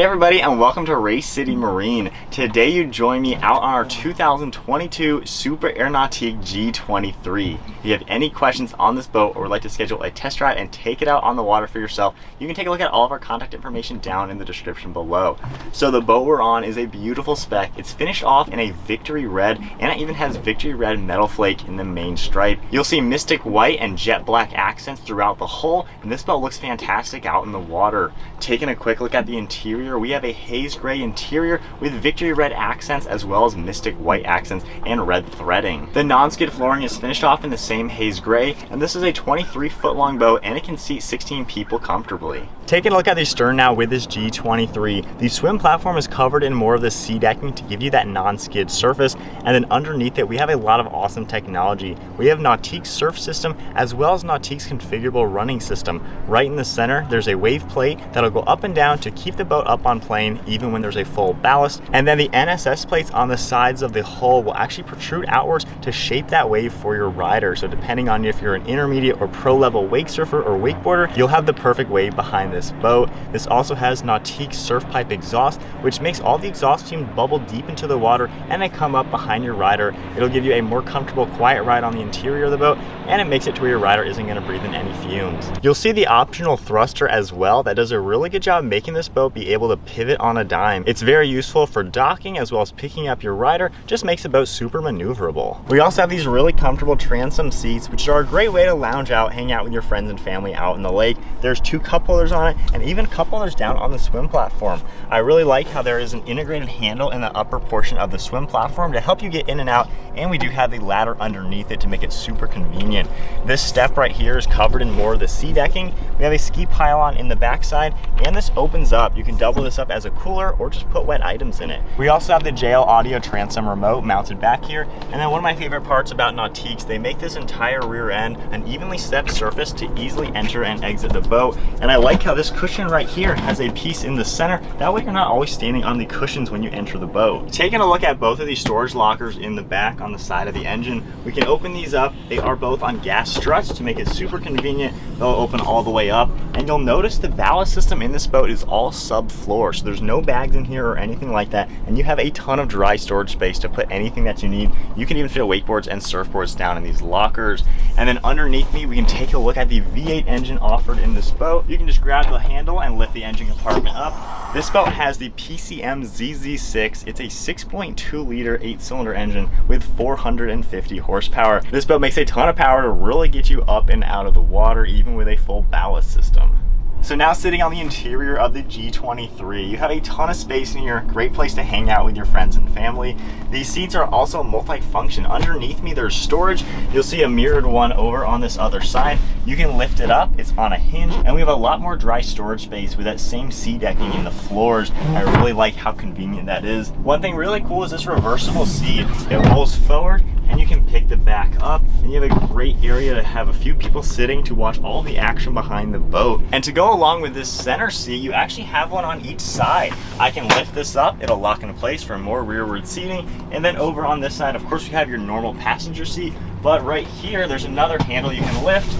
Hey everybody, and welcome to Race City Marine. Today you join me out on our 2022 Super Air Nautique G23. If you have any questions on this boat or would like to schedule a test drive and take it out on the water for yourself, you can take a look at all of our contact information down in the description below. So the boat we're on is a beautiful spec. It's finished off in a Victory Red, and it even has Victory Red metal flake in the main stripe. You'll see mystic white and jet black accents throughout the hull, and this boat looks fantastic out in the water. Taking a quick look at the interior, we have a haze gray interior with Victory Red accents as well as mystic white accents and red threading. The non-skid flooring is finished off in the same haze gray, and this is a 23-foot long boat and it can seat 16 people comfortably. Taking a look at the stern now with this G23, the swim platform is covered in more of the sea decking to give you that non-skid surface, and then underneath it we have a lot of awesome technology. We have Nautique's surf system as well as Nautique's configurable running system. Right in the center there's a wave plate that'll go up and down to keep the boat up on plane even when there's a full ballast, and then the NSS plates on the sides of the hull will actually protrude outwards to shape that wave for your rider. So depending on if you're an intermediate or pro level wake surfer or wakeboarder, you'll have the perfect wave behind this boat. This also has Nautique's surf pipe exhaust, which makes all the exhaust fumes bubble deep into the water and they come up behind your rider. It'll give you a more comfortable, quiet ride on the interior of the boat, and it makes it to where your rider isn't going to breathe in any fumes. You'll see the optional thruster as well that does a really good job making this boat be able to pivot on a dime. It's very useful for docking as well as picking up your rider, just makes the boat super maneuverable. We also have these really comfortable transom seats, which are a great way to lounge out, hang out with your friends and family out in the lake. There's 2 cup holders on it and even cup holders down on the swim platform. I really like how there is an integrated handle in the upper portion of the swim platform to help you get in and out, and we do have the ladder underneath it to make it super convenient. This step right here is covered in more of the sea decking. We have a ski pylon in the backside, and this opens up. You can double this up as a cooler or just put wet items in it. We also have the JL Audio transom remote mounted back here, and then one of my favorite parts about Nautique's, they make this entire rear end an evenly stepped surface to easily enter and exit the boat. And I like how this cushion right here has a piece in the center. That way you're not always standing on the cushions when you enter the boat. Taking a look at both of these storage lockers in the back on the side of the engine, we can open these up. They are both on gas struts to make it super convenient. They'll open all the way up, and you'll notice the ballast system in this boat is all subfloor, so there's no bags in here or anything like that, and you have a ton of dry storage space to put anything that you need. You can even fit wakeboards and surfboards down in these lockers. And then underneath me we can take a look at the V8 engine offered in this boat. You can just grab the handle and lift the engine compartment up. This boat has the PCM ZZ6. It's a 6.2 liter 8-cylinder engine with 450 horsepower. This boat makes a ton of power to really get you up and out of the water, even with a full ballast system. So now sitting on the interior of the G23, you have a ton of space in here, great place to hang out with your friends and family. These seats are also multi-function. Underneath me there's storage. You'll see a mirrored one over on this other side. You can lift it up, it's on a hinge, and we have a lot more dry storage space with that same sea decking in the floors. I really like how convenient that is. One thing really cool is this reversible seat. It rolls forward and you can pick the back up, and you have a great area to have a few people sitting to watch all the action behind the boat. And to go along with this center seat, you actually have one on each side. I can lift this up, it'll lock into place for more rearward seating, and then over on this side, of course, you have your normal passenger seat, but right here, there's another handle you can lift.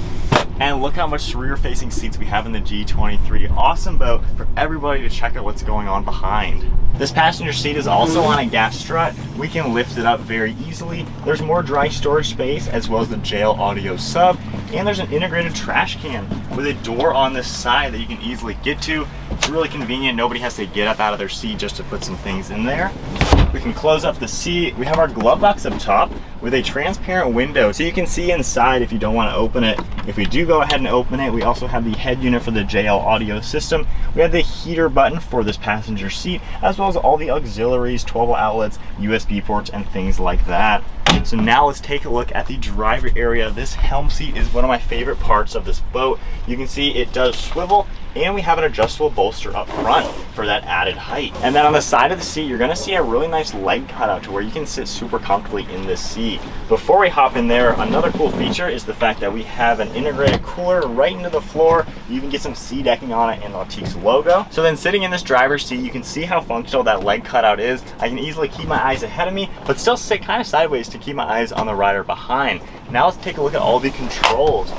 And look how much rear-facing seats we have in the G23. Awesome boat for everybody to check out what's going on behind. This passenger seat is also on a gas strut. We can lift it up very easily. There's more dry storage space as well as the JL Audio sub. And there's an integrated trash can with a door on this side that you can easily get to. It's really convenient. Nobody has to get up out of their seat just to put some things in there. We can close up the seat. We have our glove box up top with a transparent window so you can see inside if you don't want to open it. If we do go ahead and open it, we also have the head unit for the JL Audio system. We have the heater button for this passenger seat, as well as all the auxiliaries, 12-volt outlets, USB ports, and things like that. So now let's take a look at the driver area. This helm seat is one of my favorite parts of this boat. You can see it does swivel, and we have an adjustable bolster up front for that added height. And then on the side of the seat, you're gonna see a really nice leg cutout to where you can sit super comfortably in this seat. Before we hop in there, another cool feature is the fact that we have an integrated cooler right into the floor. You even get some sea decking on it and Nautique's logo. So then sitting in this driver's seat, you can see how functional that leg cutout is. I can easily keep my eyes ahead of me, but still sit kind of sideways to keep my eyes on the rider behind. Now let's take a look at all the controls.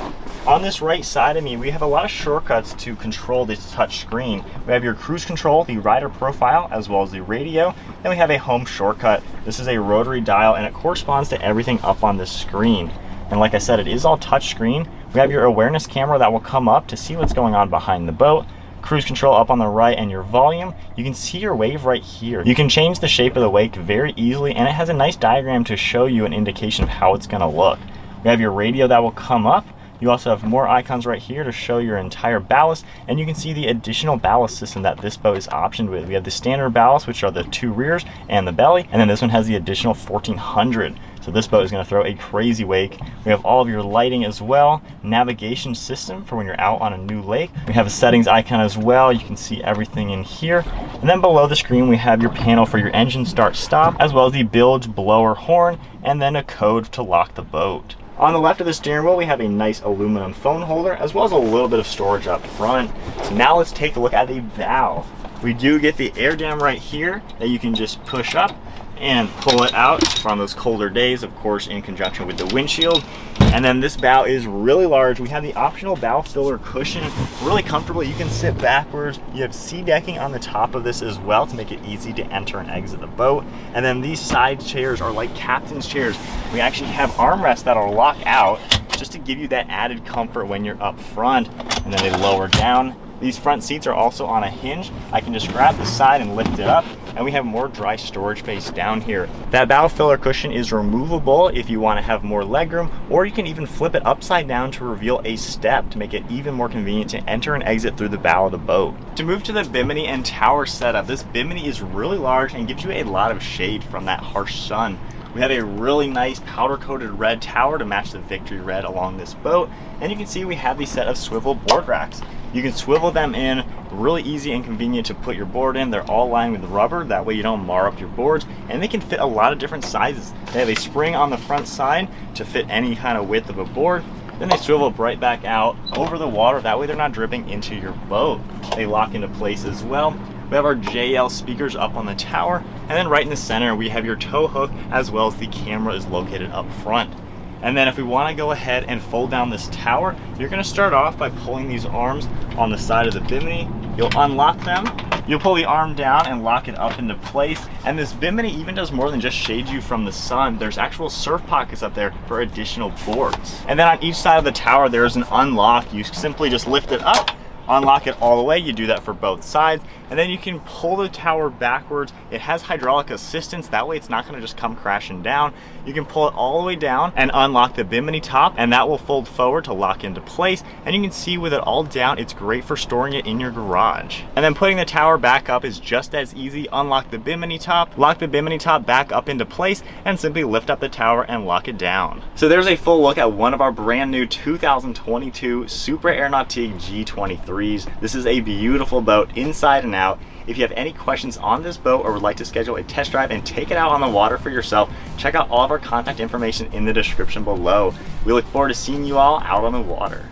On this right side of me, we have a lot of shortcuts to control this touch screen. We have your cruise control, the rider profile, as well as the radio. Then we have a home shortcut. This is a rotary dial and it corresponds to everything up on this screen. And like I said, it is all touch screen. We have your awareness camera that will come up to see what's going on behind the boat. Cruise control up on the right and your volume. You can see your wave right here. You can change the shape of the wake very easily and it has a nice diagram to show you an indication of how it's gonna look. We have your radio that will come up. You also have more icons right here to show your entire ballast, and you can see the additional ballast system that this boat is optioned with. We have the standard ballast, which are the 2 rears and the belly, and then this one has the additional 1400. So this boat is going to throw a crazy wake. We have all of your lighting as well, navigation system for when you're out on a new lake. We have a settings icon as well. You can see everything in here. And then below the screen, we have your panel for your engine start stop, as well as the bilge blower horn, and then a code to lock the boat. On the left of the steering wheel, we have a nice aluminum phone holder, as well as a little bit of storage up front. So now let's take a look at the bow. We do get the air dam right here that you can just push up and pull it out from those colder days, of course, in conjunction with the windshield. And then this bow is really large. We have the optional bow filler cushion, really comfortable. You can sit backwards. You have sea decking on the top of this as well to make it easy to enter and exit the boat. And then these side chairs are like captain's chairs. We actually have armrests that'll lock out just to give you that added comfort when you're up front, and then they lower down. These front seats are also on a hinge. I can just grab the side and lift it up, and we have more dry storage space down here. That bow filler cushion is removable if you want to have more legroom, or you can even flip it upside down to reveal a step to make it even more convenient to enter and exit through the bow of the boat. To move to the bimini and tower setup, this bimini is really large and gives you a lot of shade from that harsh sun. We have a really nice powder-coated red tower to match the Victory Red along this boat. And you can see we have these set of swivel board racks. You can swivel them in, really easy and convenient to put your board in. They're all lined with rubber, that way you don't mar up your boards. And they can fit a lot of different sizes. They have a spring on the front side to fit any kind of width of a board. Then they swivel right back out over the water, that way they're not dripping into your boat. They lock into place as well. We have our JL speakers up on the tower, and then right in the center we have your tow hook, as well as the camera is located up front. And then if we want to go ahead and fold down this tower, you're going to start off by pulling these arms on the side of the bimini. You'll unlock them, you'll pull the arm down and lock it up into place. And this bimini even does more than just shade you from the sun. There's actual surf pockets up there for additional boards. And then on each side of the tower there is an unlock. You simply just lift it up, unlock it all the way. You do that for both sides, and then you can pull the tower backwards. It has hydraulic assistance, that way it's not going to just come crashing down. You can pull it all the way down and unlock the bimini top, and that will fold forward to lock into place. And you can see with it all down, it's great for storing it in your garage. And then putting the tower back up is just as easy. Unlock the bimini top, lock the bimini top back up into place, and simply lift up the tower and lock it down. So there's a full look at one of our brand new 2022 Super Air Nautique G23s. This is a beautiful boat inside and out. If you have any questions on this boat or would like to schedule a test drive and take it out on the water for yourself, check out all of our contact information in the description below. We look forward to seeing you all out on the water.